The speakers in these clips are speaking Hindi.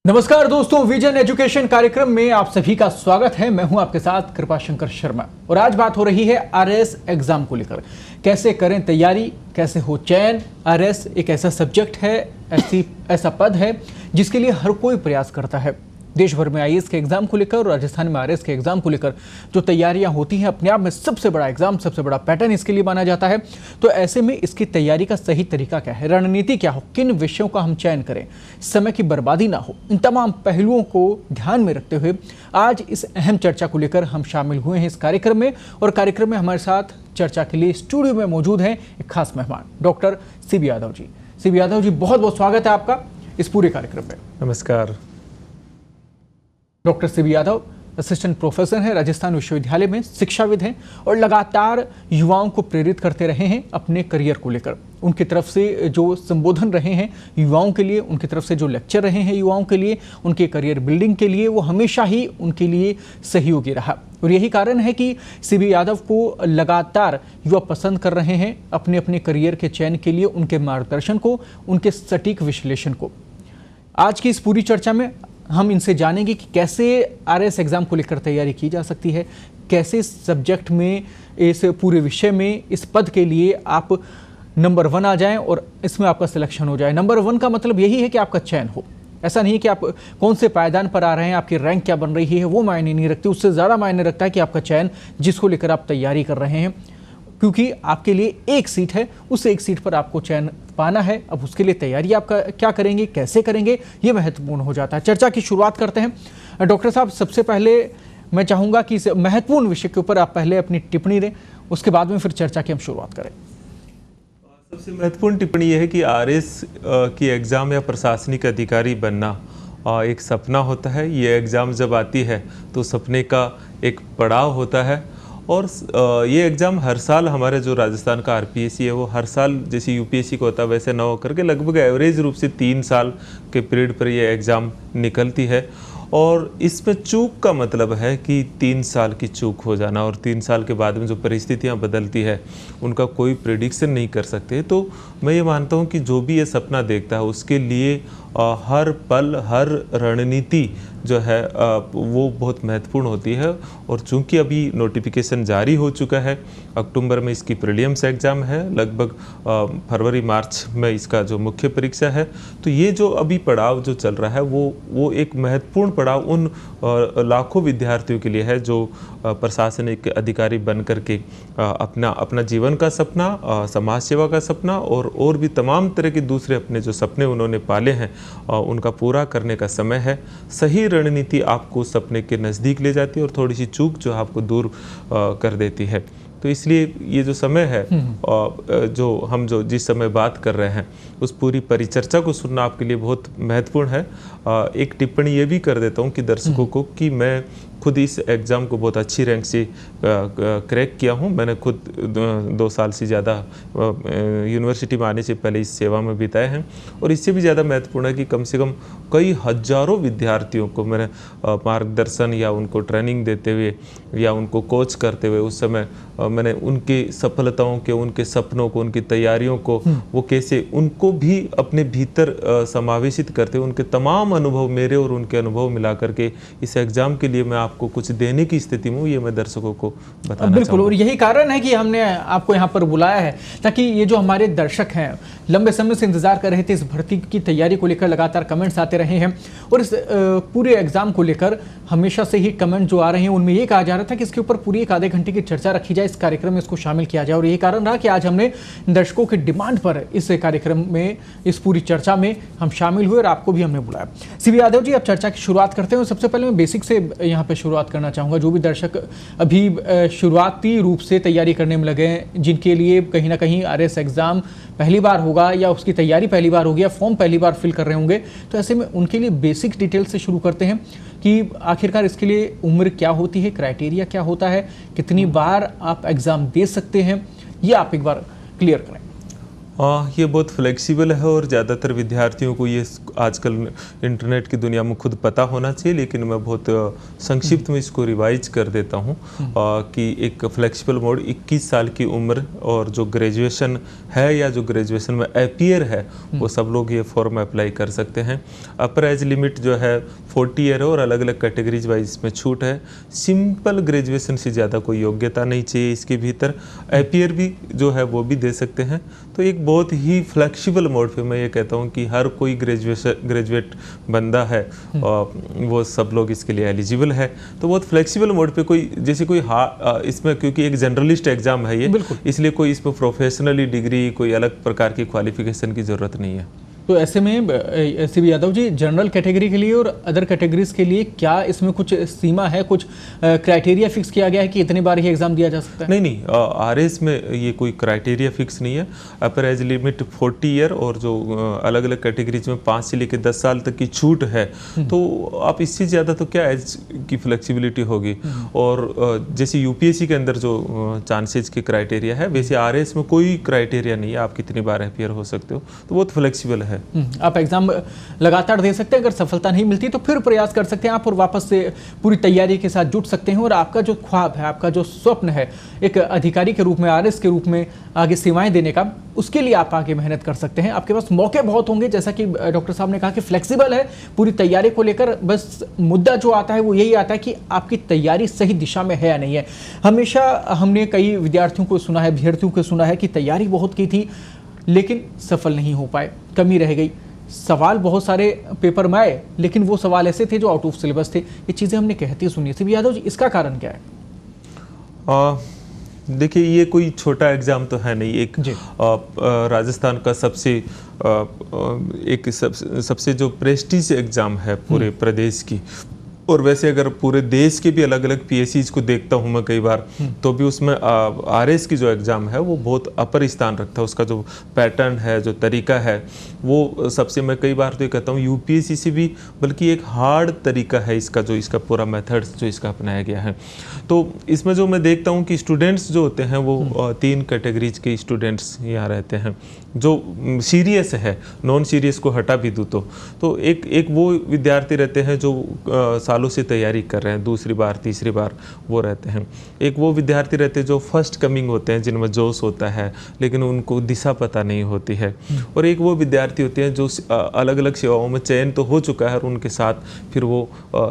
नमस्कार दोस्तों, विजन एजुकेशन कार्यक्रम में आप सभी का स्वागत है। मैं हूं आपके साथ कृपाशंकर शर्मा और आज बात हो रही है आरएस एग्जाम को लेकर। कैसे करें तैयारी, कैसे हो चयन। आरएस एक ऐसा सब्जेक्ट है, ऐसा पद है जिसके लिए हर कोई प्रयास करता है। देश भर में आईएएस के एग्जाम को लेकर और राजस्थान में आरएस के एग्जाम को लेकर जो तैयारियां होती हैं, अपने आप में सबसे बड़ा एग्जाम, सबसे बड़ा पैटर्न इसके लिए माना जाता है। तो ऐसे में इसकी तैयारी का सही तरीका क्या है, रणनीति क्या हो, किन विषयों का हम चयन करें, समय की बर्बादी ना हो, इन तमाम पहलुओं को ध्यान में रखते हुए आज इस अहम चर्चा को लेकर हम शामिल हुए हैं इस कार्यक्रम में। और कार्यक्रम में हमारे साथ चर्चा के लिए स्टूडियो में मौजूद हैं एक खास मेहमान, doctor CB Yadav ji. CB Yadav ji, बहुत बहुत स्वागत है आपका इस पूरे कार्यक्रम में। नमस्कार। Doctor CB Yadav assistant professor हैं, राजस्थान विश्वविद्यालय में शिक्षाविद हैं और लगातार युवाओं को प्रेरित करते रहे हैं अपने करियर को लेकर। उनकी तरफ से जो संबोधन रहे हैं युवाओं के लिए, उनकी तरफ से जो लेक्चर रहे हैं युवाओं के लिए, उनके करियर बिल्डिंग के लिए, वो हमेशा ही उनके लिए सहयोगी रहा। और यही कारण है कि सीबी यादव को लगातार युवा पसंद कर रहे हैं अपने अपने करियर के चयन के लिए, उनके मार्गदर्शन को, उनके सटीक विश्लेषण को। आज की इस पूरी चर्चा में हम इनसे जानेंगे कि कैसे आरएस एग्जाम को लेकर तैयारी की जा सकती है, कैसे सब्जेक्ट में, इस पूरे विषय में, इस पद के लिए आप नंबर 1 आ जाएं और इसमें आपका सिलेक्शन हो जाए। नंबर 1 का मतलब यही है कि आपका चयन हो। ऐसा नहीं है कि आप कौन से पायदान पर आ रहे हैं, आपकी रैंक क्या बन रही है, वो मायने नहीं रखती। उससे ज़्यादा मायने रखता है कि आपका चयन जिसको लेकर आप तैयारी कर रहे हैं, क्योंकि आपके लिए एक सीट है, उस एक सीट पर आपको चयन पाना है। अब उसके लिए तैयारी आप क्या करेंगे, कैसे करेंगे, ये महत्वपूर्ण हो जाता है। चर्चा की शुरुआत करते हैं। डॉक्टर साहब, सबसे पहले मैं चाहूँगा कि इस महत्वपूर्ण विषय के ऊपर आप पहले अपनी टिप्पणी दें, उसके बाद में फिर चर्चा की हम शुरुआत करें। सबसे महत्वपूर्ण टिप्पणी यह है कि आरएस की एग्ज़ाम या प्रशासनिक अधिकारी बनना एक सपना होता है। ये एग्ज़ाम जब आती है तो सपने का एक पड़ाव होता है और ये एग्ज़ाम हर साल, हमारे जो राजस्थान का आरपीएससी है वो हर साल जैसे यूपीएससी को होता है वैसे ना होकर के लगभग एवरेज रूप से 3 साल के पीरियड पर ये एग्ज़ाम निकलती है। और इसमें चूक का मतलब है कि 3 साल की चूक हो जाना, और 3 साल के बाद में जो परिस्थितियां बदलती है उनका कोई प्रेडिक्शन नहीं कर सकते। तो मैं ये मानता हूं कि जो भी ये सपना देखता है उसके लिए हर पल, हर रणनीति जो है वो बहुत महत्वपूर्ण होती है। और चूंकि अभी नोटिफिकेशन जारी हो चुका है, अक्टूबर में इसकी प्रीलिम्स एग्ज़ाम है, लगभग फरवरी मार्च में इसका जो मुख्य परीक्षा है, तो ये जो अभी पड़ाव जो चल रहा है वो एक महत्वपूर्ण पड़ाव उन लाखों विद्यार्थियों के लिए है जो प्रशासनिक अधिकारी बन करके अपना जीवन का सपना, समाज सेवा का सपना और भी तमाम तरह के दूसरे अपने जो सपने उन्होंने पाले हैं उनका पूरा करने का समय है। सही रणनीति आपको सपने के नज़दीक ले जाती है और थोड़ी सी चूक जो आपको दूर कर देती है। तो इसलिए ये जो समय है, जो जिस समय बात कर रहे हैं, उस पूरी परिचर्चा को सुनना आपके लिए बहुत महत्वपूर्ण है। एक टिप्पणी ये भी कर देता हूँ कि दर्शकों को कि मैं खुद इस एग्ज़ाम को बहुत अच्छी रैंक से क्रैक किया हूँ। मैंने खुद 2 साल से ज़्यादा यूनिवर्सिटी में आने से पहले इस सेवा में बिताए हैं। और इससे भी ज़्यादा महत्वपूर्ण है कि कम से कम कई हज़ारों विद्यार्थियों को मैंने मार्गदर्शन या उनको ट्रेनिंग देते हुए या उनको कोच करते हुए उस समय मैंने उनकी सफलताओं के, उनके सपनों को, उनकी तैयारियों को वो कैसे उनको भी अपने भीतर समावेशित करते हुए उनके तमाम अनुभव, मेरे और उनके अनुभव मिला करके इस एग्ज़ाम के लिए मैं आपको कुछ देने की स्थिति में हूँ, ये मैं दर्शकों को बताना बिल्कुल। और यही कारण है कि हमने आपको यहाँ पर बुलाया है, ताकि ये जो हमारे दर्शक हैं लंबे समय से इंतजार कर रहे थे, इस भर्ती की तैयारी को लेकर लगातार कमेंट्स आते रहे हैं और इस पूरे एग्जाम को लेकर हमेशा से ही कमेंट जो आ रहे हैं उनमें ये कहा जा रहा था कि इसके ऊपर पूरी 1 आधे घंटे की चर्चा रखी जाए, इस कार्यक्रम में इसको शामिल किया जाए। और यही कारण रहा कि आज हमने दर्शकों की डिमांड पर इस कार्यक्रम में, इस पूरी चर्चा में हम शामिल हुए और आपको भी हमने बुलाया। सीबी यादव जी, अब चर्चा की शुरुआत करते हैं। सबसे पहले मैं बेसिक से यहाँ पे शुरुआत करना चाहूँगा। जो भी दर्शक अभी शुरुआती रूप से तैयारी करने में लगे हैं, जिनके लिए कहीं ना कहीं आरएस एग्ज़ाम पहली बार होगा या उसकी तैयारी पहली बार होगी या फॉर्म पहली बार फिल कर रहे होंगे, तो ऐसे में उनके लिए बेसिक डिटेल से शुरू करते हैं कि आखिरकार इसके लिए उम्र क्या होती है, क्राइटेरिया क्या होता है, कितनी बार आप एग्ज़ाम दे सकते हैं, ये आप एक बार क्लियर करें। ये बहुत फ्लेक्सिबल है और ज़्यादातर विद्यार्थियों को ये आजकल इंटरनेट की दुनिया में खुद पता होना चाहिए, लेकिन मैं बहुत संक्षिप्त में इसको रिवाइज कर देता हूँ कि एक फ्लेक्सिबल मोड 21 साल की उम्र और जो ग्रेजुएशन है या जो ग्रेजुएशन में अपीयर है वो सब लोग ये फॉर्म अप्लाई कर सकते हैं। अपर एज लिमिट जो है 40 ईयर है और अलग अलग कैटेगरीज वाइज इसमें छूट है। सिंपल ग्रेजुएशन से ज़्यादा कोई योग्यता नहीं चाहिए इसके भीतर। अपीयर भी जो है वो भी दे सकते हैं। तो एक बहुत ही फ्लेक्सिबल मोड पे मैं ये कहता हूँ कि हर कोई ग्रेजुएट बंदा है वो सब लोग इसके लिए एलिजिबल है। तो बहुत फ्लेक्सिबल मोड पे कोई जैसे कोई इसमें क्योंकि एक जनरलिस्ट एग्जाम है ये, इसलिए कोई इसमें प्रोफेशनली डिग्री कोई अलग प्रकार की क्वालिफिकेशन की ज़रूरत नहीं है। तो ऐसे में CB Yadav ji, general category के लिए और अदर कैटेगरीज के लिए क्या इसमें कुछ सीमा है, कुछ क्राइटेरिया फिक्स किया गया है कि इतनी बार ही एग्जाम दिया जा सकता है? नहीं, आरएस में ये कोई क्राइटेरिया फिक्स नहीं है। अपर एज लिमिट 40 ईयर और जो अलग अलग कैटेगरीज में 5 से लेकर 10 साल तक की छूट है, तो आप इससे ज़्यादा तो क्या एज की फ्लेक्सिबिलिटी होगी। और जैसे यूपीएससी के अंदर जो चांसेज के क्राइटेरिया है, वैसे आरएस में कोई क्राइटेरिया नहीं है, आप कितनी बार अपीयर हो सकते हो, तो बहुत फ्लेक्सिबल है। आप एग्जाम लगातार दे सकते हैं, अगर सफलता नहीं मिलती तो फिर प्रयास कर सकते हैं आप और वापस से पूरी तैयारी के साथ जुट सकते हैं। और आपका जो ख्वाब है, आपका जो स्वप्न है एक अधिकारी के रूप में, आरएस के रूप में आगे सेवाएं देने का, उसके लिए आप आगे मेहनत कर सकते हैं। आपके पास मौके बहुत होंगे, जैसा कि डॉक्टर साहब ने कहा कि फ्लेक्सिबल है पूरी तैयारी को लेकर। बस मुद्दा जो आता है वो यही आता है कि आपकी तैयारी सही दिशा में है या नहीं है। हमेशा हमने कई विद्यार्थियों को सुना है, अभ्यर्थियों को सुना है कि तैयारी बहुत की थी लेकिन सफल नहीं हो पाए, कमी रह गई। सवाल बहुत सारे पेपर में आए लेकिन वो सवाल ऐसे थे जो आउट ऑफ सिलेबस थे। ये चीज़ें हमने कहती सुनी। सीबी यादव जी, इसका कारण क्या है? देखिए, ये कोई छोटा एग्ज़ाम तो है नहीं। एक राजस्थान का सबसे जो प्रेस्टीज एग्ज़ाम है पूरे प्रदेश की। और वैसे अगर पूरे देश के भी अलग अलग पीएससीज को देखता हूँ मैं कई बार, तो भी उसमें आरएस की जो एग्ज़ाम है वो बहुत अपर स्थान रखता है। उसका जो पैटर्न है, जो तरीका है, वो सबसे, मैं कई बार तो ये कहता हूँ यूपीएससी से भी बल्कि एक हार्ड तरीका है इसका, जो इसका पूरा मेथड्स जो इसका अपनाया गया है। तो इसमें जो मैं देखता हूँ कि स्टूडेंट्स जो होते हैं वो 3 कैटेगरीज के स्टूडेंट्स यहाँ रहते हैं। जो सीरियस है, नॉन सीरियस को हटा भी दूँ तो एक वो विद्यार्थी रहते हैं जो सालों से तैयारी कर रहे हैं, दूसरी बार तीसरी बार वो रहते हैं। एक वो विद्यार्थी रहते हैं जो फर्स्ट कमिंग होते हैं, जिनमें जोश होता है लेकिन उनको दिशा पता नहीं होती है। और एक वो विद्यार्थी होते हैं जो अलग अलग सेवाओं में चयन तो हो चुका है और उनके साथ फिर वो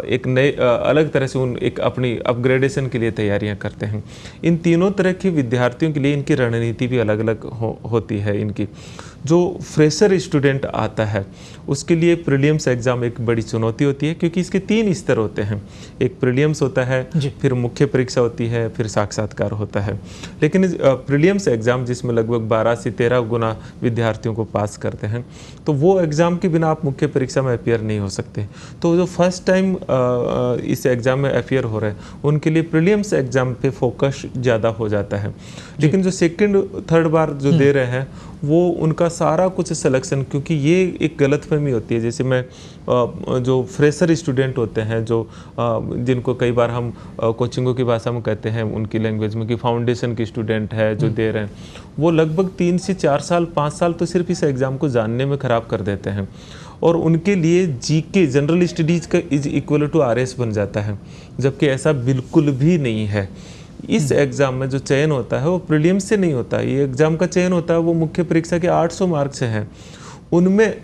एक नए अलग तरह से एक अपनी अपग्रेडेशन के लिए तैयारियां करते हैं। इन तीनों तरह के विद्यार्थियों के लिए इनकी रणनीति भी अलग अलग होती है इनकी। जो फ्रेशर स्टूडेंट आता है उसके लिए प्रीलिम्स एग्ज़ाम एक बड़ी चुनौती होती है, क्योंकि इसके 3 स्तर होते हैं। एक प्रीलिम्स होता है, फिर मुख्य परीक्षा होती है, फिर साक्षात्कार होता है। लेकिन प्रीलिम्स एग्ज़ाम जिसमें लगभग 12 से 13 गुना विद्यार्थियों को पास करते हैं, तो वो एग्ज़ाम के बिना आप मुख्य परीक्षा में अपीयर नहीं हो सकते। तो जो फर्स्ट टाइम इस एग्ज़ाम में अपीयर हो रहे हैं उनके लिए प्रीलिम्स एग्ज़ाम पे फोकस ज़्यादा हो जाता है। लेकिन जो सेकेंड थर्ड बार जो दे रहे हैं वो उनका सारा कुछ सिलेक्शन, क्योंकि ये एक गलतफहमी होती है। जैसे मैं जो फ्रेशर स्टूडेंट होते हैं, जो जिनको कई बार हम कोचिंगों की भाषा में कहते हैं, उनकी लैंग्वेज में कि फाउंडेशन के स्टूडेंट है जो दे रहे हैं, वो लगभग 3 से 4 साल 5 साल तो सिर्फ इस एग्ज़ाम को जानने में ख़राब कर देते हैं। और उनके लिए जीके जनरल स्टडीज़ का इज इक्वल टू आरएस बन जाता है, जबकि ऐसा बिल्कुल भी नहीं है। इस एग्ज़ाम में जो चयन होता है वो प्रीलिम्स से नहीं होता है। ये एग्ज़ाम का चयन होता है वो मुख्य परीक्षा के 800 मार्क से है। उनमें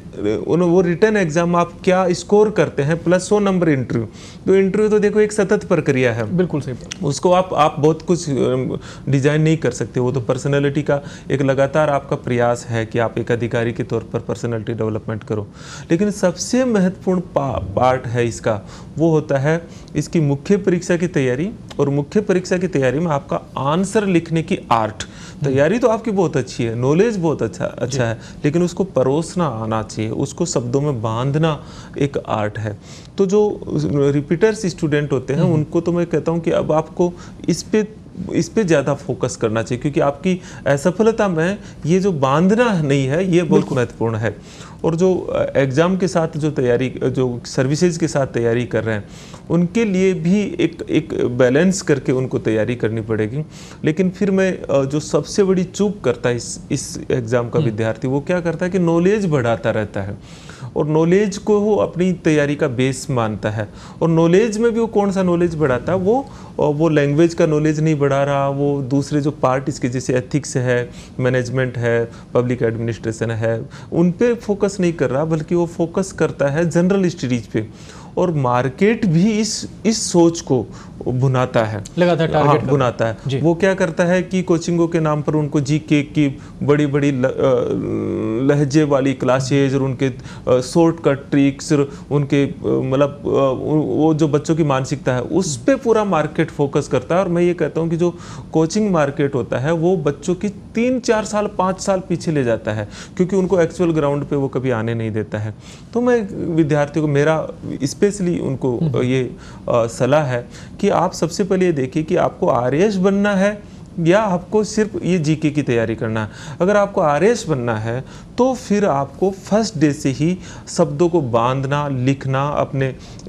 वो रिटर्न एग्जाम आप क्या स्कोर करते हैं प्लस 100 नंबर इंटरव्यू। तो इंटरव्यू तो देखो एक सतत प्रक्रिया है, बिल्कुल सही। उसको आप बहुत कुछ डिजाइन नहीं कर सकते। वो तो पर्सनैलिटी का एक लगातार आपका प्रयास है कि आप एक अधिकारी के तौर पर पर्सनैलिटी डेवलपमेंट करो। लेकिन सबसे महत्वपूर्ण पार्ट है इसका, वो होता है इसकी मुख्य परीक्षा की तैयारी। और मुख्य परीक्षा की तैयारी में आपका आंसर लिखने की आर्ट, तैयारी तो आपकी बहुत अच्छी है, नॉलेज बहुत अच्छा है, लेकिन उसको परोसना आना चाहिए, उसको शब्दों में बांधना एक आर्ट है। तो जो रिपीटर्स स्टूडेंट होते हैं उनको तो मैं कहता हूँ कि अब आपको इस पे ज़्यादा फोकस करना चाहिए, क्योंकि आपकी असफलता में ये जो बांधना नहीं है ये बहुत महत्वपूर्ण है। और जो एग्ज़ाम के साथ जो तैयारी, जो सर्विसेज के साथ तैयारी कर रहे हैं, उनके लिए भी एक बैलेंस करके उनको तैयारी करनी पड़ेगी। लेकिन फिर मैं जो सबसे बड़ी चूक करता है इस एग्ज़ाम का विद्यार्थी, वो क्या करता है कि नॉलेज बढ़ाता रहता है और नॉलेज को वो अपनी तैयारी का बेस मानता है। और नॉलेज में भी वो कौन सा नॉलेज बढ़ाता है, वो लैंग्वेज का नॉलेज नहीं बढ़ा रहा, वो दूसरे जो पार्ट इसके जैसे एथिक्स है, मैनेजमेंट है, पब्लिक एडमिनिस्ट्रेशन है, उन पे फोकस नहीं कर रहा, बल्कि वो फोकस करता है जनरल स्टडीज पे। और मार्केट भी इस सोच को भुनाता है, लगातार टारगेट भुनाता है। वो क्या करता है कि कोचिंगों के नाम पर उनको जीके की बड़ी बड़ी लहजे वाली क्लासेज और उनके शॉर्टकट ट्रिक्स, उनके मतलब वो जो बच्चों की मानसिकता है उस पे पूरा मार्केट फोकस करता है। और मैं ये कहता हूँ कि जो कोचिंग मार्केट होता है वो बच्चों की 3-4 साल 5 साल पीछे ले जाता है, क्योंकि उनको एक्चुअल ग्राउंड पे वो कभी आने नहीं देता है। तो मैं विद्यार्थियों को, मेरा स्पेशली उनको ये सलाह है कि आप सबसे पहले ये देखिए कि आपको आरएएस बनना है या आपको सिर्फ ये जीके की तैयारी करना है। अगर आपको आरएएस बनना है तो फिर आपको फर्स्ट डे से ही शब्दों को बांधना, लिखना,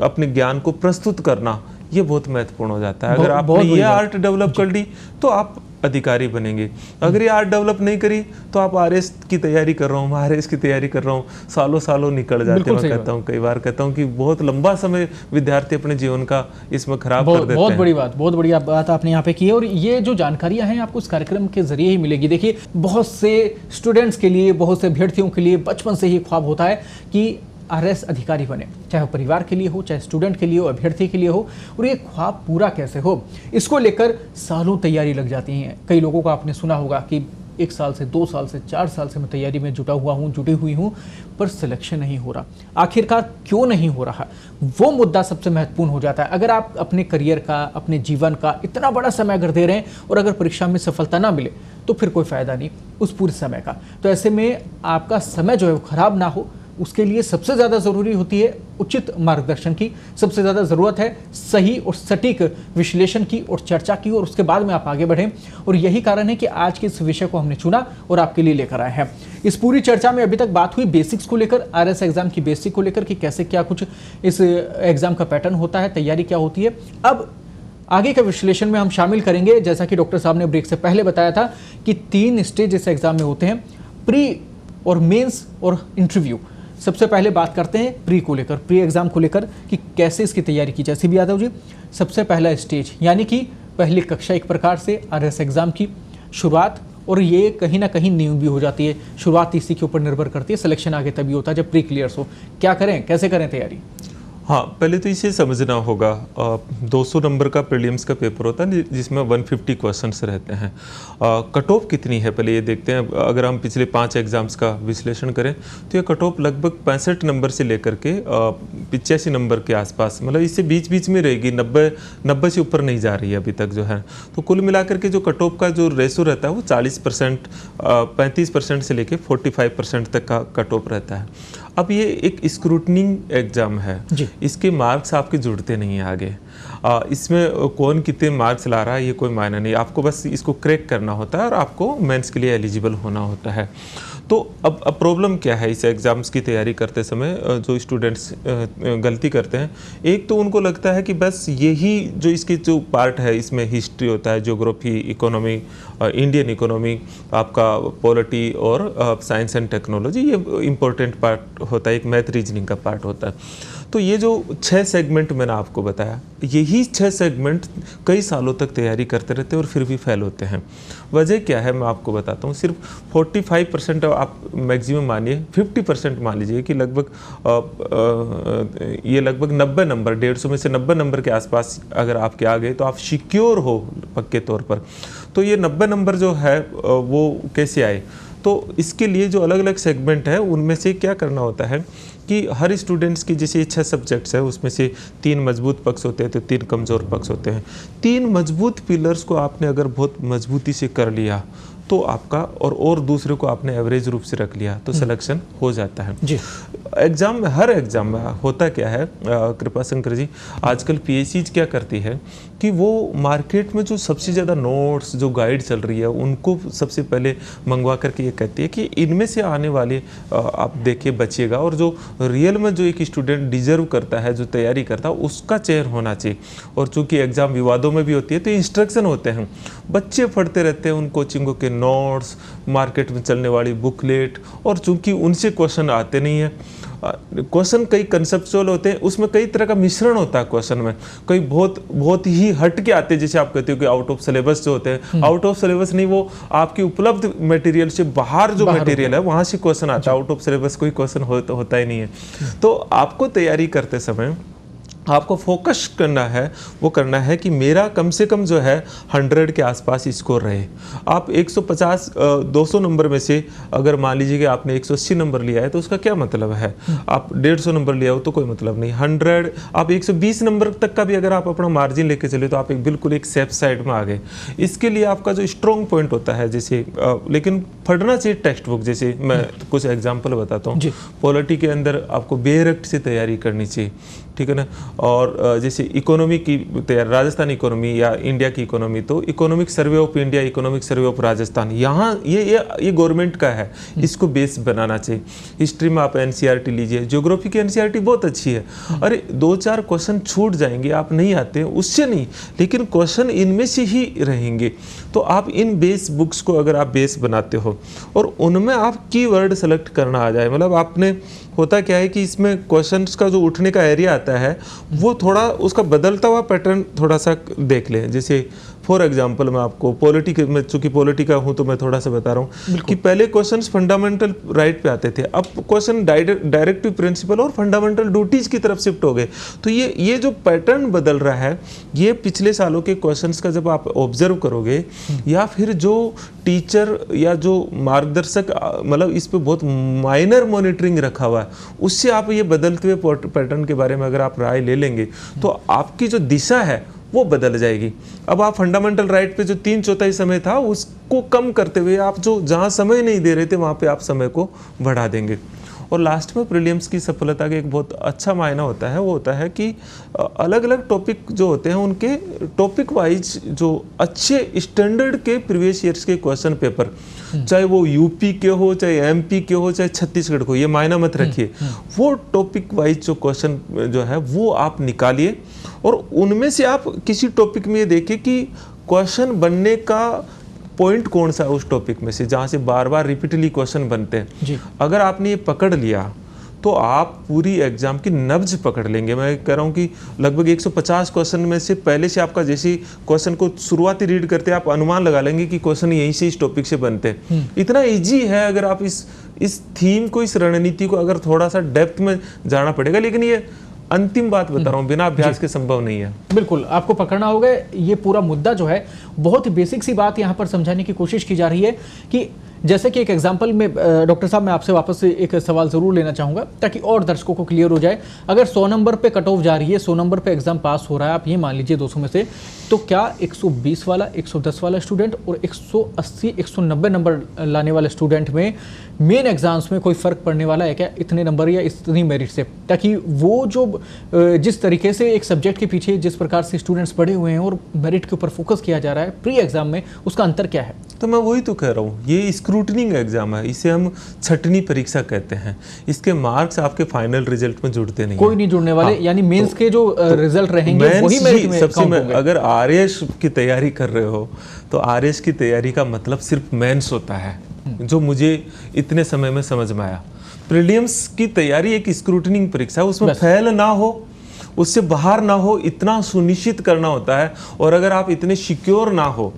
अपने ज्ञान को प्रस्तुत करना, ये बहुत महत्वपूर्ण हो जाता है। अगर आपने ये आर्ट डेवलप कर ली तो आप अधिकारी बनेंगे। अगर ये आर्ट डेवलप नहीं करी तो आप आरएएस की तैयारी कर रहा हूँ, आरएएस की तैयारी कर रहा हूँ, सालों निकल जाते हैं। मैं कहता हूँ, कई बार कहता हूँ कि बहुत लंबा समय विद्यार्थी अपने जीवन का इसमें खराब कर देते हैं। बहुत बड़ी बात, बहुत बढ़िया बात आपने यहाँ पे की है। और ये जो जानकारियां हैं आपको इस कार्यक्रम के जरिए ही मिलेगी। देखिए, बहुत से स्टूडेंट्स के लिए, बहुत से अभ्यर्थियों के लिए बचपन से ही ख्वाब होता है कि आरएएस अधिकारी बने, चाहे वो परिवार के लिए हो, चाहे स्टूडेंट के लिए हो, अभ्यर्थी के लिए हो। और ये ख्वाब पूरा कैसे हो, इसको लेकर सालों तैयारी लग जाती है। कई लोगों को आपने सुना होगा कि 1 साल से 2 साल से 4 साल से मैं तैयारी में जुटी हुई हूँ, पर सिलेक्शन नहीं हो रहा। आखिरकार क्यों नहीं हो रहा, वो मुद्दा सबसे महत्वपूर्ण हो जाता है। अगर आप अपने करियर का, अपने जीवन का इतना बड़ा समय अगर दे रहे हैं और अगर परीक्षा में सफलता ना मिले तो फिर कोई फायदा नहीं उस पूरे समय का। तो ऐसे में आपका समय जो है वो खराब ना हो, उसके लिए सबसे ज़्यादा ज़रूरी होती है उचित मार्गदर्शन की। सबसे ज़्यादा ज़रूरत है सही और सटीक विश्लेषण की और चर्चा की, और उसके बाद में आप आगे बढ़ें। और यही कारण है कि आज के इस विषय को हमने चुना और आपके लिए लेकर आए हैं। इस पूरी चर्चा में अभी तक बात हुई बेसिक्स को लेकर, आरएएस एग्जाम की बेसिक को लेकर कि कैसे क्या कुछ इस एग्जाम का पैटर्न होता है, तैयारी क्या होती है। अब आगे के विश्लेषण में हम शामिल करेंगे, जैसा कि डॉक्टर साहब ने ब्रेक से पहले बताया था कि 3 स्टेज इस एग्जाम में होते हैं, प्री और मेंस और इंटरव्यू। सबसे पहले बात करते हैं प्री को लेकर, प्री एग्जाम को लेकर कि कैसे इसकी तैयारी की जाए। सीबी यादव जी, सबसे पहला स्टेज यानी कि पहली कक्षा एक प्रकार से आरएएस एग्जाम की शुरुआत, और ये कहीं ना कहीं नींव भी हो जाती है। शुरुआत इसी के ऊपर निर्भर करती है, सिलेक्शन आगे तभी होता है जब प्री क्लियर्स हो। क्या करें, कैसे करें तैयारी? हाँ, पहले तो इसे समझना होगा, 200 नंबर का प्रीलिम्स का पेपर होता है जिसमें 150 क्वेश्चंस रहते हैं। कट ऑफ कितनी है पहले ये देखते हैं। अगर हम पिछले 5 एग्जाम्स का विश्लेषण करें तो ये कट ऑफ लगभग 65 नंबर से लेकर के 85 नंबर के आसपास, मतलब इससे बीच में रहेगी, 90 से ऊपर नहीं जा रही है अभी तक जो है। तो कुल मिलाकर के जो कट ऑफ का जो रेशो रहता है वो 40%, 35% से लेकर 45% तक का कट ऑफ रहता है। अब ये एक स्क्रूटनिंग एग्जाम है, इसके मार्क्स आपके जुड़ते नहीं हैं आगे। इसमें कौन कितने मार्क्स ला रहा है ये कोई मायना नहीं, आपको बस इसको क्रैक करना होता है और आपको मेंस के लिए एलिजिबल होना होता है। तो अब प्रॉब्लम क्या है इस एग्ज़ाम्स की तैयारी करते समय जो स्टूडेंट्स गलती करते हैं, एक तो उनको लगता है कि बस यही जो इसके जो पार्ट है, इसमें हिस्ट्री होता है, ज्योग्राफी, इकोनॉमी, इंडियन इकोनॉमी, आपका पॉलिटी और साइंस एंड टेक्नोलॉजी, ये इम्पोर्टेंट पार्ट होता है, एक मैथ रीजनिंग का पार्ट होता है। तो ये जो 6 सेगमेंट मैंने आपको बताया, यही 6 सेगमेंट कई सालों तक तैयारी करते रहते हैं और फिर भी फेल होते हैं। वजह क्या है मैं आपको बताता हूँ। सिर्फ 45% आप मैक्सिमम मानिए, 50% मान लीजिए कि लगभग ये लगभग 90 नंबर, 150 में से 90 नंबर के आसपास अगर आपके आ गए तो आप सिक्योर हो पक्के तौर पर। तो ये 90 नंबर जो है वो कैसे आए, तो इसके लिए जो अलग अलग सेगमेंट है उनमें से क्या करना होता है कि हर स्टूडेंट्स की जैसे 6 सब्जेक्ट्स है, उसमें से 3 मजबूत पक्ष होते हैं तो 3 कमज़ोर पक्ष होते हैं। 3 मजबूत पिलर्स को आपने अगर बहुत मजबूती से कर लिया तो आपका, और दूसरे को आपने एवरेज रूप से रख लिया तो सिलेक्शन हो जाता है जी। एग्जाम में, हर एग्जाम में होता क्या है कृपा शंकर जी, आजकल पीएससीज क्या करती है कि वो मार्केट में जो सबसे ज़्यादा नोट्स, जो गाइड चल रही है, उनको सबसे पहले मंगवा करके ये कहती है कि इनमें से आने वाले आप देखिए बचिएगा, और जो रियल में जो एक स्टूडेंट डिजर्व करता है, जो तैयारी करता है, उसका चयन होना चाहिए। और चूंकि एग्ज़ाम विवादों में भी होती है तो इंस्ट्रक्शन होते हैं, बच्चे पढ़ते रहते हैं उन कोचिंगों के नोट्स, मार्केट में चलने वाली बुकलेट, और चूंकि उनसे क्वेश्चन आते नहीं हैं, क्वेश्चन कई कंसेप्चुअल होते हैं, उसमें कई तरह का मिश्रण होता है क्वेश्चन में, कई बहुत ही हट के आते हैं, जैसे आप कहते हो कि आउट ऑफ सिलेबस जो होते हैं, आउट ऑफ सिलेबस नहीं, वो आपकी उपलब्ध मटेरियल से बाहर जो मटेरियल है वहाँ से क्वेश्चन आता है, आउट ऑफ सिलेबस कोई क्वेश्चन होता ही नहीं है। तो आपको तैयारी करते समय आपको फोकस करना है, वो करना है कि मेरा कम से कम जो है 100 के आसपास स्कोर रहे। आप 150 200 नंबर में से अगर मान लीजिए कि आपने 180 नंबर लिया है तो उसका क्या मतलब है, आप 150 नंबर लिया हो तो कोई मतलब नहीं। 100 आप 120 नंबर तक का भी अगर आप अपना मार्जिन लेके चले तो आप बिल्कुल एक सेफ साइड में आ गए। इसके लिए आपका जो स्ट्रॉन्ग पॉइंट होता है, जैसे लेकिन पढ़ना चाहिए टेक्स्ट बुक। जैसे मैं कुछ एग्जाम्पल बताता हूँ, पॉलिटी के अंदर आपको बेरक्ट से तैयारी करनी चाहिए, ठीक है ना। और जैसे इकोनॉमी की तैयारी, राजस्थान इकोनॉमी या इंडिया की इकोनॉमी, तो economic survey of India, economic survey of Rajasthan, यहाँ ये गवर्नमेंट का है, इसको बेस बनाना चाहिए। हिस्ट्री में आप एनसीईआरटी लीजिए, ज्योग्राफी की एनसीईआरटी बहुत अच्छी है। अरे 2-4 क्वेश्चन छूट जाएंगे, आप नहीं आते हैं उससे नहीं, लेकिन क्वेश्चन इनमें से ही रहेंगे। तो आप इन बेस बुक्स को अगर आप बेस बनाते हो और उनमें आप कीवर्ड सेलेक्ट करना आ जाए, मतलब आपने, होता क्या है कि इसमें क्वेश्चंस का जो उठने का एरिया आता है वो थोड़ा उसका बदलता हुआ पैटर्न थोड़ा सा देख लें। जैसे फॉर एग्जांपल मैं आपको पॉलिटी में, चूंकि पॉलिटी का हूँ तो मैं थोड़ा सा बता रहा हूँ कि पहले क्वेश्चंस फंडामेंटल राइट पे आते थे, अब क्वेश्चन डायरेक्टिव प्रिंसिपल और फंडामेंटल ड्यूटीज की तरफ शिफ्ट हो गए। तो ये जो पैटर्न बदल रहा है, ये पिछले सालों के क्वेश्चंस का जब आप ऑब्जर्व करोगे, या फिर जो टीचर या जो मार्गदर्शक, मतलब इस पे बहुत माइनर मॉनिटरिंग रखा हुआ है, उससे आप ये बदलते हुए पैटर्न के बारे में अगर आप राय ले लेंगे तो आपकी जो दिशा है वो बदल जाएगी। अब आप फंडामेंटल राइट पे जो 3/4 समय था उसको कम करते हुए आप जो जहाँ समय नहीं दे रहे थे वहाँ पे आप समय को बढ़ा देंगे। और लास्ट में प्रीलिम्स की सफलता का एक बहुत अच्छा मायना होता है, वो होता है कि अलग अलग टॉपिक जो होते हैं उनके टॉपिक वाइज जो अच्छे स्टैंडर्ड के प्रीवियस ईयर्स के क्वेश्चन पेपर, चाहे वो यूपी के हो, चाहे एमपी के हो, चाहे छत्तीसगढ़ को, ये मायना मत रखिए, वो टॉपिक वाइज जो क्वेश्चन जो है वो आप निकालिए और उनमें से आप किसी टॉपिक में ये देखिए कि क्वेश्चन बनने का पॉइंट कौन सा है उस टॉपिक में से, जहाँ से बार बार रिपीटली क्वेश्चन बनते हैं। अगर आपने ये पकड़ लिया तो आप पूरी एग्जाम की नब्ज पकड़ लेंगे। मैं कह रहा हूँ कि लगभग 150 क्वेश्चन में से पहले से आपका, जैसे क्वेश्चन को शुरुआती रीड करते आप अनुमान लगा लेंगे कि क्वेश्चन यहीं से इस टॉपिक से बनते हैं। इतना इजी है। अगर आप इस थीम को, इस रणनीति को अगर थोड़ा सा डेप्थ में जाना पड़ेगा, लेकिन ये अंतिम बात बता रहा हूँ, बिना अभ्यास के संभव नहीं है। बिल्कुल, आपको पकड़ना होगा। ये पूरा मुद्दा जो है, बहुत ही बेसिक सी बात यहाँ पर समझाने की कोशिश की जा रही है कि जैसे कि एक एग्जाम्पल में, डॉक्टर साहब मैं आपसे वापस से एक सवाल ज़रूर लेना चाहूँगा ताकि और दर्शकों को क्लियर हो जाए। अगर 100 नंबर पे कट ऑफ जा रही है, 100 नंबर पे एग्जाम पास हो रहा है, आप ये मान लीजिए 200 में से, तो क्या 120 वाला, 110 वाला स्टूडेंट और 180, 190 नंबर लाने वाले स्टूडेंट में मेन एग्जाम्स में कोई फ़र्क पड़ने वाला है क्या, इतने नंबर या इतनी मेरिट से? ताकि वो जो जिस तरीके से एक सब्जेक्ट के पीछे जिस प्रकार से स्टूडेंट्स पढ़े हुए हैं और मेरिट के ऊपर फोकस किया जा रहा है प्री एग्जाम में, उसका अंतर क्या है? तो मैं वही तो कह रहा हूँ, ये स्क्रूटनिंग एग्जाम है, इसे हम छटनी परीक्षा कहते हैं। इसके मार्क्स आपके फाइनल रिजल्ट में जुड़ते नहीं, कोई नहीं जुड़ने वाले। यानी मेंस के जो रिजल्ट रहेंगे वही मेरिट में सबसे में। अगर आरएएस की तैयारी कर रहे हो तो आरएएस की तैयारी का मतलब सिर्फ मेंस होता है, जो मुझे इतने समय में समझ में आया। प्रीलिम्स की तैयारी एक स्क्रूटनिंग परीक्षा है, उसमें फेल ना हो, उससे बाहर ना हो, इतना सुनिश्चित करना होता है। और अगर आप इतने सिक्योर ना हो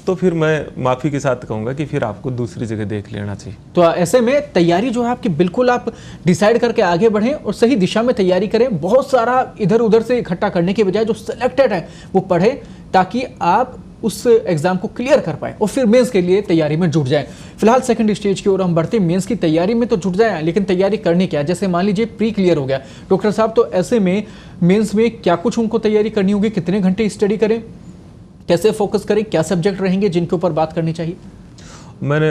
तो फिर मैं माफ़ी के साथ कहूँगा कि फिर आपको दूसरी जगह देख लेना चाहिए। तो ऐसे में तैयारी जो है आपकी, बिल्कुल आप डिसाइड करके आगे बढ़ें और सही दिशा में तैयारी करें। बहुत सारा इधर उधर से इकट्ठा करने के बजाय जो सिलेक्टेड है वो पढ़ें, ताकि आप उस एग्जाम को क्लियर कर पाए और फिर मेंस के लिए तैयारी में जुट जाएं। फिलहाल सेकंड स्टेज की ओर हम बढ़ते हैं। मेंस की तैयारी में तो जुट जाएं, लेकिन तैयारी करनी क्या है? जैसे मान लीजिए प्री क्लियर हो गया डॉक्टर साहब, तो ऐसे में मेंस में क्या कुछ उनको तैयारी करनी होगी? कितने घंटे स्टडी करें, कैसे फोकस करें, क्या सब्जेक्ट रहेंगे जिनके ऊपर बात करनी चाहिए? मैंने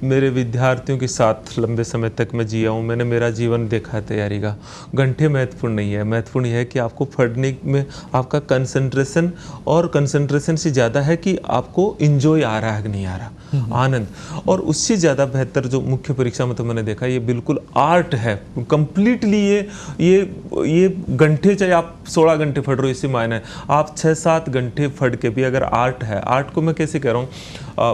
मेरे विद्यार्थियों के साथ लंबे समय तक मैं जिया हूँ, मैंने मेरा जीवन देखा है तैयारी का। घंटे महत्वपूर्ण नहीं है, महत्वपूर्ण यह है कि आपको पढ़ने में आपका कंसंट्रेशन, और कंसंट्रेशन से ज़्यादा है कि आपको इंजॉय आ रहा है कि नहीं आ रहा, आनंद। और उससे ज़्यादा बेहतर जो मुख्य परीक्षा में तो मैंने देखा, ये बिल्कुल आर्ट है कंप्लीटली। ये घंटे, चाहे आप 16 घंटे पढ़ रहे हो, इससे मायने है आप 6-7 घंटे पढ़ के भी अगर आर्ट है। आर्ट को मैं कैसे कह रहा हूँ,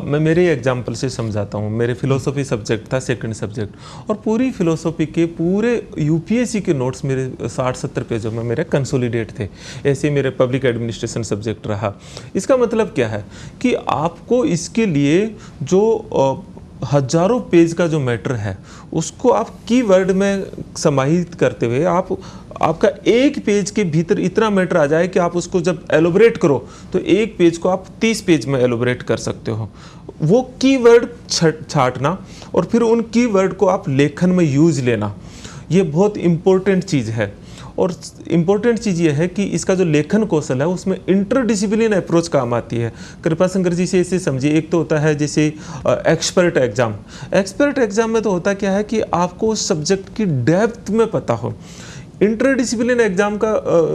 मैं मेरे एग्जाम्पल से समझाता हूँ। मेरे फिलोसॉफी सब्जेक्ट था, सेकंड सब्जेक्ट, और पूरी फिलोसॉफी के पूरे यूपीएससी के नोट्स मेरे 60-70 पेजों में मेरे कंसोलिडेट थे। ऐसे मेरे पब्लिक एडमिनिस्ट्रेशन सब्जेक्ट रहा। इसका मतलब क्या है कि आपको इसके लिए जो हजारों पेज का जो मैटर है उसको आप कीवर्ड में समाहित करते हुए आपका एक पेज के भीतर इतना मैटर आ जाए कि आप उसको जब एलोबरेट करो तो एक पेज को आप 30 पेज में एलोबरेट कर सकते हो। वो कीवर्ड छांटना और फिर उन कीवर्ड को आप लेखन में यूज लेना, ये बहुत इंपॉर्टेंट चीज़ है। और इम्पोर्टेंट चीज़ ये है कि इसका जो लेखन कौशल है उसमें इंटरडिसिप्लिन अप्रोच काम आती है। कृपाशंकर जी से इसे समझिए, एक तो होता है जैसे एक्सपर्ट एग्जाम। एक्सपर्ट एग्जाम में तो होता क्या है कि आपको उस सब्जेक्ट की डेप्थ में पता हो। इंटरडिसिप्लिन एग्जाम का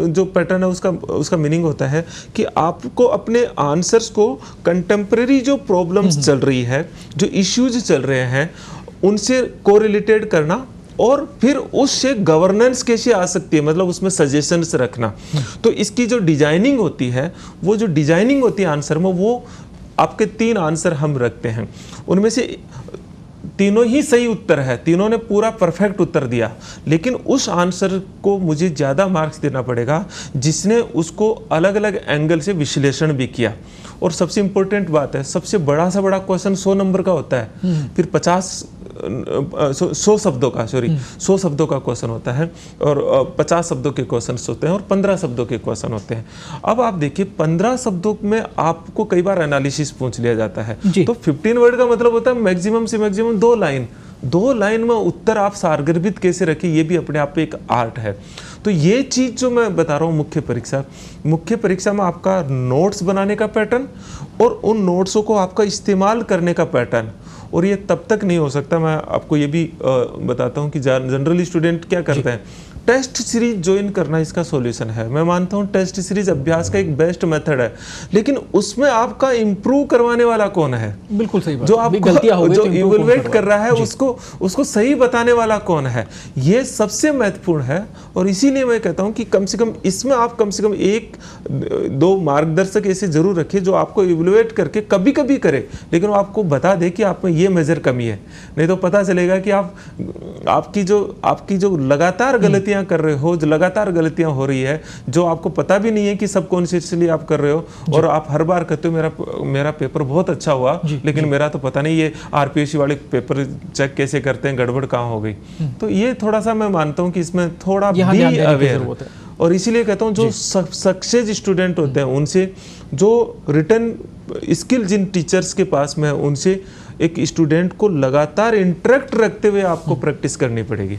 जो पैटर्न है उसका मीनिंग होता है कि आपको अपने आंसर्स को कंटेम्प्रेरी जो प्रॉब्लम्स चल रही है, जो इश्यूज चल रहे हैं, उनसे कोरिलेटेड करना, और फिर उससे गवर्नेंस कैसे आ सकती है, मतलब उसमें सजेशंस रखना। तो इसकी जो डिजाइनिंग होती है, वो जो डिजाइनिंग होती है आंसर में, वो आपके 3 आंसर हम रखते हैं, उनमें से तीनों ही सही उत्तर है, तीनों ने पूरा परफेक्ट उत्तर दिया, लेकिन उस आंसर को मुझे ज़्यादा मार्क्स देना पड़ेगा जिसने उसको अलग अलग एंगल से विश्लेषण भी किया। और सबसे इंपॉर्टेंट बात है, सबसे बड़ा सा बड़ा क्वेश्चन 100 नंबर का होता है, फिर 100 शब्दों का 100 शब्दों का क्वेश्चन होता है, और 50 शब्दों के क्वेश्चन होते हैं, और 15 शब्दों के क्वेश्चन होते हैं। अब आप देखिए 15 शब्दों में आपको कई बार एनालिसिस पूछ लिया जाता है, तो 15 वर्ड का मतलब होता है मैक्सिमम से मैक्सिमम 2 लाइन में उत्तर आप सारगर्भित कैसे रखें, ये भी अपने आप में एक आर्ट है। तो ये चीज़ जो मैं बता रहा हूँ, मुख्य परीक्षा में आपका नोट्स बनाने का पैटर्न और उन नोट्सों को आपका इस्तेमाल करने का पैटर्न, और ये तब तक नहीं हो सकता। मैं आपको ये भी बताता हूँ कि जनरली स्टूडेंट क्या करते हैं, टेस्ट सीरीज ज्वाइन करना इसका सॉल्यूशन है। मैं मानता हूँ टेस्ट सीरीज अभ्यास का एक बेस्ट मेथड है, लेकिन उसमें आपका इंप्रूव करवाने वाला कौन है? बिल्कुल सही बात। जो आपको जो इवैल्यूएट कर रहा है उसको सही बताने वाला कौन है, ये सबसे महत्वपूर्ण है। और इसीलिए मैं कहता हूँ कि कम से कम इसमें आप कम से कम 1-2 मार्गदर्शक ऐसे जरूर रखिए जो आपको इवैल्यूएट करके कभी कभी करे, लेकिन वो आपको बता दे कि आप में ये मेजर कमी है। नहीं तो पता चलेगा कि आपकी जो लगातार गलतियां कर रहे हो, जो लगातार गलतियां हो रही है, जो आपको पता भी नहीं है कि सबकॉन्शियसली आप कर रहे हो, और आप हर बार कहते हो मेरा पेपर बहुत अच्छा हुआ, लेकिन मेरा तो पता नहीं ये आरपीएससी वाले पेपर चेक कैसे करते हैं, गड़बड़ कहाँ हो गई। तो ये थोड़ा सा मैं मानता हूँ कि इसमें थोड़ा भी अवेयर, और इसीलिए कहता हूँ जो सक्सेस स्टूडेंट होते हैं उनसे, जो रिटन स्किल जिन टीचर्स के पास में है, उनसे एक स्टूडेंट को लगातार इंटरेक्ट रखते हुए आपको प्रैक्टिस करनी पड़ेगी।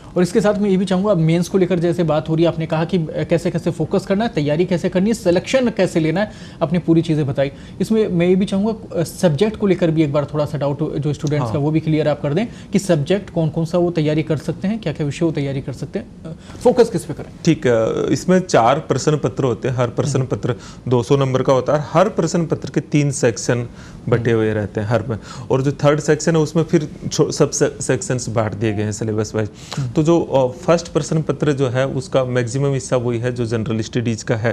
और इसके साथ मैं ये भी चाहूँगा, मेंस को लेकर जैसे बात हो रही है, आपने कहा कि कैसे कैसे फोकस करना है, तैयारी कैसे करनी है, सिलेक्शन कैसे लेना है, आपने पूरी चीज़ें बताई। इसमें मैं ये भी चाहूँगा सब्जेक्ट को लेकर भी एक बार थोड़ा सा डाउट जो स्टूडेंट्स का वो भी क्लियर आप कर दें कि सब्जेक्ट कौन कौन सा वो तैयारी कर सकते हैं, क्या क्या विषय वो तैयारी कर सकते हैं, फोकस किस पे करें? ठीक है, इसमें 4 प्रश्न पत्र होते हैं, हर प्रश्न पत्र 200 नंबर का होता है। हर प्रश्न पत्र के 3 सेक्शन बटे हुए रहते हैं हर में, और जो 3rd सेक्शन है उसमें फिर सब सेक्शंस बांट दिए गए हैं सिलेबस वाइज। तो जो फर्स्ट प्रश्न पत्र जो है उसका मैक्सिमम हिस्सा वही है जो जनरल स्टडीज का है,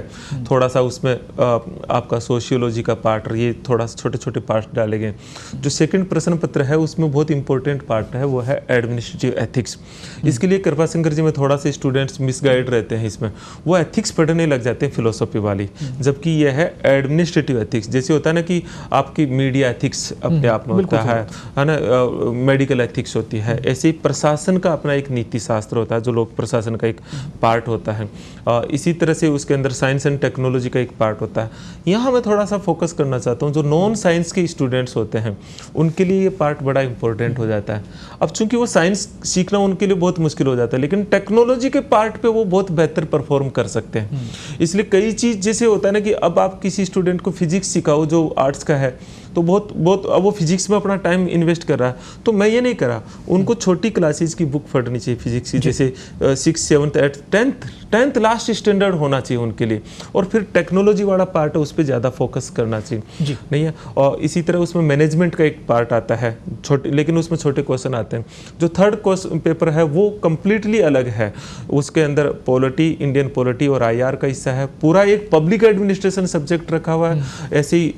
थोड़ा सा उसमें आपका सोशियोलॉजी का पार्ट, ये थोड़ा छोटे छोटे पार्ट डाले गए। जो सेकंड प्रश्न पत्र है उसमें बहुत इंपॉर्टेंट पार्ट है, वो है एडमिनिस्ट्रेटिव एथिक्स। इसके लिए कृपाशंकर जी में थोड़ा से स्टूडेंट्स मिसगाइड रहते हैं, इसमें वो एथिक्स पढ़ने लग जाते हैं फिलोसॉफी वाली, जबकि यह है एडमिनिस्ट्रेटिव एथिक्स। जैसे होता है ना कि आपकी मीडिया एथिक्स अपने आप में होता है ना, मेडिकल एथिक्स होती है, ऐसे ही प्रशासन का अपना एक नीति शास्त्र होता है जो लोक प्रशासन का एक पार्ट होता है। इसी तरह से उसके अंदर साइंस एंड टेक्नोलॉजी का एक पार्ट होता है। यहाँ मैं थोड़ा सा फोकस करना चाहता हूँ, जो नॉन साइंस के स्टूडेंट्स होते हैं उनके लिए ये पार्ट बड़ा इंपॉर्टेंट हो जाता है। अब चूंकि वो साइंस सीखना उनके लिए बहुत मुश्किल हो जाता है, लेकिन टेक्नोलॉजी के पार्ट पे वो बहुत बेहतर परफॉर्म कर सकते हैं। इसलिए कई चीज़ जैसे होता है ना कि अब आप किसी स्टूडेंट को फिजिक्स सिखाओ जो आर्ट्स का है, तो बहुत बहुत अब वो फिजिक्स में अपना टाइम इन्वेस्ट कर रहा है। तो मैं ये नहीं करा, उनको छोटी क्लासेस की बुक पढ़नी चाहिए फिजिक्स की, जैसे 6th 7th 8th 10th last standard होना चाहिए उनके लिए, और फिर टेक्नोलॉजी वाला पार्ट है उस पर ज़्यादा फोकस करना चाहिए, नहीं है। और इसी तरह उसमें मैनेजमेंट का एक पार्ट आता है छोटे, लेकिन उसमें छोटे क्वेश्चन आते हैं। जो थर्ड क्वेश्चन पेपर है वो कम्प्लीटली अलग है, उसके अंदर पॉलिटी, इंडियन पॉलिटी और IR का हिस्सा है, पूरा एक पब्लिक एडमिनिस्ट्रेशन सब्जेक्ट रखा हुआ है, ऐसे ही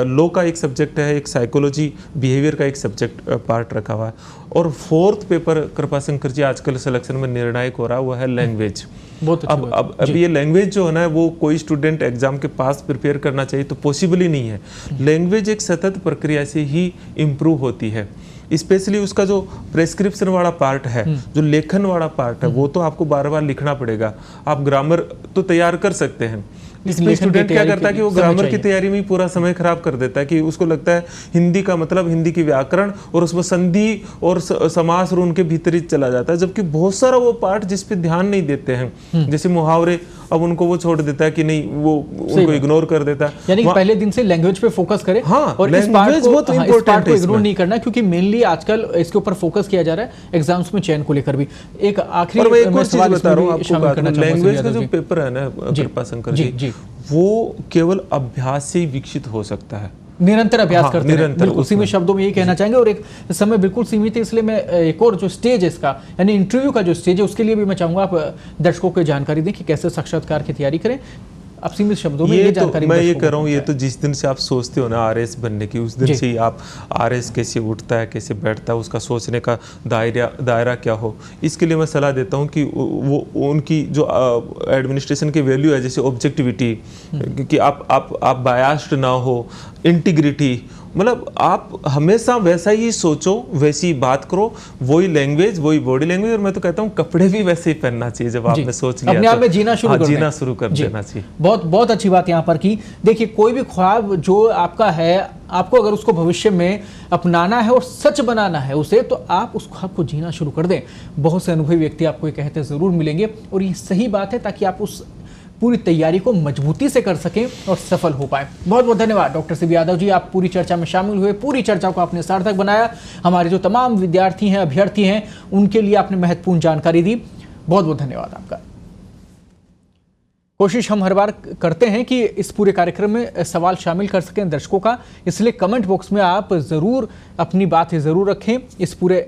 लॉ का एक सब्जेक्ट है, एक साइकोलॉजी बिहेवियर का एक सब्जेक्ट पार्ट रखा हुआ है। और फोर्थ पेपर कृपाशंकर जी आजकल सिलेक्शन में निर्णायक हो रहा है, वो है लैंग्वेज। बहुत अब ये लैंग्वेज जो है ना, वो कोई स्टूडेंट एग्जाम के पास प्रिपेयर करना चाहिए तो पॉसिबल ही नहीं है। लैंग्वेज एक सतत प्रक्रिया से ही इम्प्रूव होती है, स्पेशली उसका जो प्रेस्क्रिप्शन वाला पार्ट है, जो लेखन वाला पार्ट है, वो तो आपको बार बार लिखना पड़ेगा। आप ग्रामर तो तैयार कर सकते हैं, इसमें स्टूडेंट क्या करता है कि वो ग्रामर की तैयारी में ही पूरा समय खराब कर देता है, कि उसको लगता है हिंदी का मतलब हिंदी की व्याकरण और उसमें संधि और समास और उनके भीतर ही चला जाता है, जबकि बहुत सारा वो पार्ट जिस पे ध्यान नहीं देते हैं, जैसे मुहावरे, अब उनको वो छोड़ देता है कि नहीं, वो उनको इग्नोर कर देता है। यानी कि पहले दिन से लैंग्वेज पे फोकस करें, हाँ, और इस पार्ट को बहुत इंपॉर्टेंट है, इग्नोर नहीं करना, क्योंकि मेनली आजकल इसके ऊपर फोकस किया जा रहा है एग्जाम्स में चयन को लेकर भी। एक आखिरी मैं चीज बता रहा हूँ आपको, लैंग्वेज का जो पेपर है ना कृपाशंकर जी, वो केवल अभ्यास से ही विकसित हो सकता है, निरंतर अभ्यास करते हैं। बिल्कुल सीमित शब्दों में यही कहना चाहेंगे, और एक समय बिल्कुल सीमित है, इसलिए मैं एक और जो स्टेज है इसका, यानी इंटरव्यू का जो स्टेज है, उसके लिए भी मैं चाहूंगा आप दर्शकों को जानकारी दें कि कैसे साक्षात्कार की तैयारी करें। आप सीमित शब्दों में ये जानकारी मैं ये कर रहा हूँ, ये तो जिस दिन से आप सोचते हो ना RS बनने की, उस दिन से ही आप RS कैसे उठता है, कैसे बैठता है, उसका सोचने का दायरा क्या हो, इसके लिए मैं सलाह देता हूँ कि वो उनकी जो एडमिनिस्ट्रेशन की वैल्यू है, जैसे ऑब्जेक्टिविटी, कि आप बायास्ड ना हो, इंटीग्रिटी, मतलब आप हमेशा वैसा ही सोचो, वैसी ही बात करो, वही लैंग्वेज, वही बॉडी लैंग्वेज, और मैं तो कहता हूँ कपड़े भी वैसे ही पहनना चाहिए जब आपने सोच लिया, अपने आप में जीना शुरू कर देना चाहिए। बहुत बहुत अच्छी बात यहाँ पर की। देखिए, कोई भी ख्वाब जो आपका है, आपको अगर उसको भविष्य में अपनाना है और सच बनाना है उसे, तो आप उस ख्वाब को जीना शुरू कर दें। बहुत से अनुभवी व्यक्ति आपको ये कहते जरूर मिलेंगे, और ये सही बात है, ताकि आप उस पूरी तैयारी को मजबूती से कर सकें और सफल हो पाए। बहुत बहुत धन्यवाद डॉक्टर CB यादव जी, आप पूरी चर्चा में शामिल हुए, पूरी चर्चा को आपने सार्थक बनाया। हमारे जो तमाम विद्यार्थी हैं, अभ्यर्थी हैं, उनके लिए आपने महत्वपूर्ण जानकारी दी। बहुत बहुत धन्यवाद आपका। कोशिश हम हर बार करते हैं कि इस पूरे कार्यक्रम में सवाल शामिल कर सकें दर्शकों का, इसलिए कमेंट बॉक्स में आप ज़रूर अपनी बातें ज़रूर रखें इस पूरे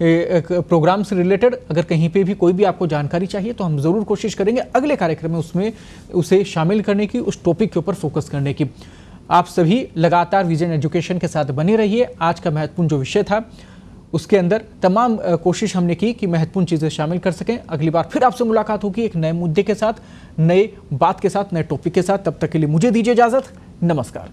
प्रोग्राम से रिलेटेड। अगर कहीं पे भी कोई भी आपको जानकारी चाहिए तो हम ज़रूर कोशिश करेंगे अगले कार्यक्रम में उसमें उसे शामिल करने की, उस टॉपिक के ऊपर फोकस करने की। आप सभी लगातार विजन एजुकेशन के साथ बने रहिए। आज का महत्वपूर्ण जो विषय था उसके अंदर तमाम कोशिश हमने की कि महत्वपूर्ण चीज़ें शामिल कर सकें। अगली बार फिर आपसे मुलाकात होगी एक नए मुद्दे के साथ, नए बात के साथ, नए टॉपिक के साथ। तब तक के लिए मुझे दीजिए इजाज़त। नमस्कार।